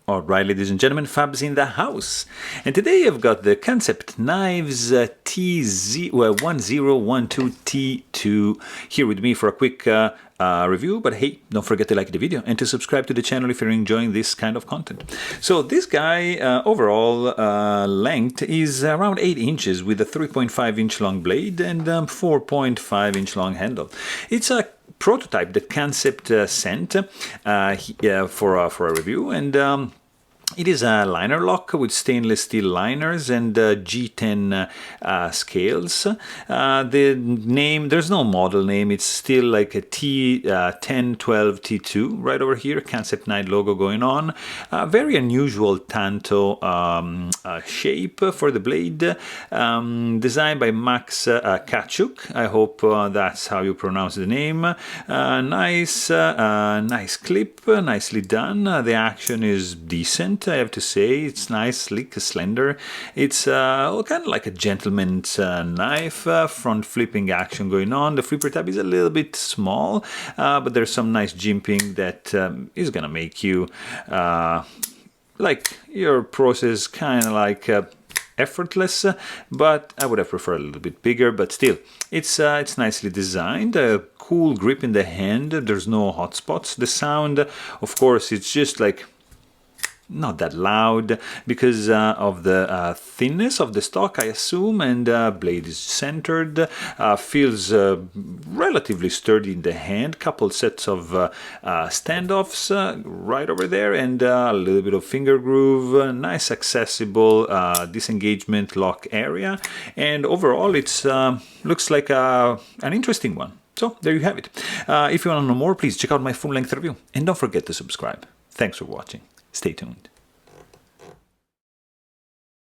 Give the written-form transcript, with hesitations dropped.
Alright, ladies and gentlemen, Fab's in the house. And today I've got the Kansept Knives T1012T2 here with me for a quick review. But hey, don't forget to like the video and to subscribe to the channel if you're enjoying this kind of content. So this guy, overall length is around 8 inches with a 3.5 inch long blade and 4.5 inch long handle. It's a prototype that Kansept sent for a review, and it is a liner lock with stainless steel liners and G10 scales. The name, there's no model name, it's still like a T1012T2 right over here, Kansept Knife logo going on. Very unusual tanto shape for the blade, designed by Max Kachuk. I hope that's how you pronounce the name. Nice clip, nicely done. The action is decent, I have to say. It's nice, sleek, slender. It's kind of like a gentleman's knife, front flipping action going on. The flipper tab is a little bit small, but there's some nice jimping that is gonna make you like your process kind of like effortless, but I would have preferred a little bit bigger, but still it's nicely designed. A cool grip in the hand, there's no hot spots. The sound, of course, it's just like not that loud because of the thinness of the stock, I assume, and blade is centered, feels relatively sturdy in the hand. Couple sets of standoffs right over there, and a little bit of finger groove, nice accessible disengagement lock area, and overall it's looks like an interesting one. So there you have it. If you want to know more, please check out my full-length review, and don't forget to subscribe. Thanks for watching. Stay tuned.